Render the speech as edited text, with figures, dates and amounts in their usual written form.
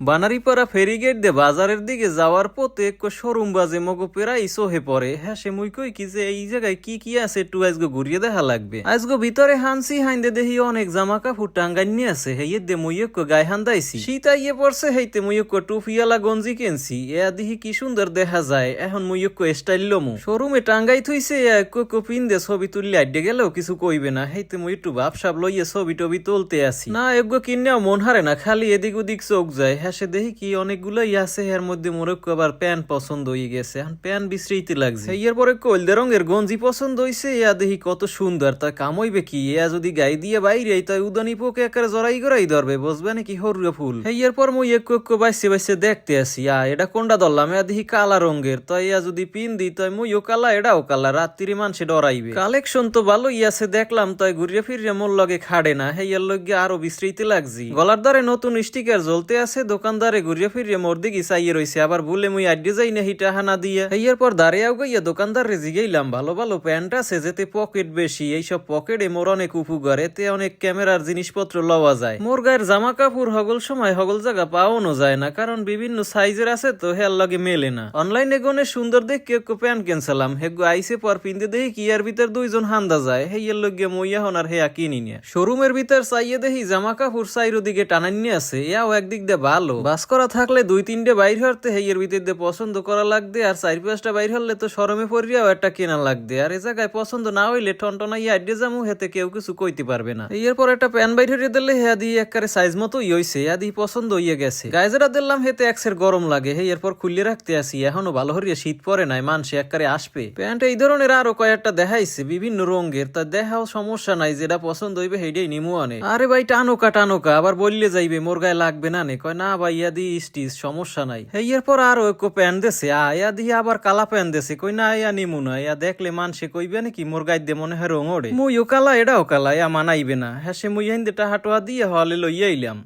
বানারীপাড়া ফেরিগেট দিয়ে বাজারের দিকে যাওয়ার পথে এক শোরুম বাজে মগো পেরাই সোহে পড়ে। হ্যাঁ সে মুই কই কি যে এই জায়গায় কি কি আছে একটু আজকে ঘুরিয়ে দেখা লাগবে। আজকে ভিতরে হানসি হাইন্দে দেখি অনেক জামা কাপড় টাঙ্গাইনি আছে। হেয়ে দে মুই এক গায়ে হান্দাইছি, শীত আইয়ে পড়ছে। হেইতে মুই এক টুফিয়ালা গঞ্জি কিনছি। এ দিহি কি সুন্দর দেখা যায়। এখন মুই এক স্টাইল লমু শোরুমে টাঙ্গাই থইছে। এক পিন দে ছবি তুললে আড্ডে গেলেও কিছু কইবে না। হেইতে মুই একটু ভাবসাব লইয়ে ছবি টবি তুলতে আসি। না এগুলো কিনেও মন হারে না, খালি এদিক ওদিক চোখ যায়। হ্যাঁ সে দেখি কি অনেকগুলোই আছে। এর মধ্যে মোর আবার প্যান্ট পছন্দ হয়ে গেছে। এখন প্যান্ট বিশ্রীতে লাগছে। এর পরে কলদে রঙের গঞ্জি পছন্দ হইছে। ইয়া দেখি কত সুন্দর। তাই কামইবে কি ইয়া যদি গাই দিয়ে বাইরে তাই উদানি পোকে একেবারে জড়াই গড়াই ধরবে, বুঝবে নাকি হরুয়া ফুল। এর পর মুই এক বাইসে বাইসে দেখতে আসি। এটা কোনটা ধরলাম। ইয়া দেখি কালা রঙের। তাই ইয়া যদি পিন দিই তাই মুইও কালা এটাও কালা। রাত্রি মানুষে ডরাইবে। কালেকশন তো ভালোই আছে দেখলাম। তাই ঘুরিয়ে ফিরিয়ে মোর লগে খাড়ে না। হেয়ার লগে আরো বিশ্রীতে লাগছি। গলার দ্বারে নতুন স্টিকার জ্বলতে আছে। দোকানদারে ঘুরিয়ে ফিরিয়ে মোর দিকে চাইয়ে রয়েছে। আবার বলে মুই আড্ডে যাই না হিটা হানা দিয়া। এর পর দাঁড়িয়েও গইয়া দোকানদার রে জিগাইলাম ভালো ভালো প্যান্ট আছে যেতে পকেট বেশি। এইসব পকেটে মোর অনেক উপকার। এতে অনেক ক্যামেরার জিনিসপত্র লওয়া যায়। মোর গায়ের জামা কাপড় হগল সময় হগল জায়গা পাওয়ানো যায় না, কারণ বিভিন্ন সাইজের আছে তো হেয়ার লগে মেলে না। অনলাইনে গনে সুন্দর দেখে এক প্যান্ট কিনছিলাম। হেগো আইসে পর পিনতে দেখি কি এর ভিতর দুইজন হান্দা যায়। হেয়ার লগে মই এখন আর হেয়া কিনি না। শোরুমের ভিতর চাইয়ে দেখি জামা কাপড় সাইরো দিকে টানান্নি আছে। ইয়াও একদিক দিয়ে ভালো। বাস করা থাকলে দুই তিনটে বাইর হরতে হেয়ের ভিতর দিয়ে পছন্দ করা লাগবে। আর চার পাঁচটা বাইর হলে তো শরমে পড়িয়াও একটা কেনা লাগবে। আর এ জায়গায় পছন্দ না হইলে টনটনাই আড্ডে যামু, হেতে কেউ কিছু কইতে পারবে না। এরপর একটা প্যান বাইর হরিয়ে দিলে হেয়া দিয়ে একবারে সাইজ মতো হইছে। ইয়া দিয়ে পছন্দ হইয়া গেছে। গায়েজেরা দিলাম হেতে এক্সের গরম লাগে। এরপর খুললে রাখতে আসি। এখনো ভালো হরিয়া শীত পরে নাই, মানুষে একবারে আসবে। প্যান্ট এই ধরনের আরো কয়েকটা দেখাইছে বিভিন্ন রঙের। তা দেখাও সমস্যা নাই, যেটা পছন্দ হইবে হেডেই নিমু আনে। আরে ভাই টানোকা টানোকা আবার বললে যাইবে মোর গায়ে লাগবে না নে। কয় না ভাই ইয়া দি স্টিচ সমস্যা নাই। এরপর আরো এক প্যান্ট দেছে। ইয়া দিয়ে আবার কালা প্যান্ট দেছে। কই না ইয়া নিমু না। ইয়া দেখলে মানুষে কইবে নাকি মোর গায়ে দিয়ে মনে হয় রং ওড়ে। মুইও কালা এটাও কালা, ইয়া মানাইবে না। হ্যাঁ সে মুই হিন্দি টাহাটোয়া দিয়ে হলে লইয়া আইলাম।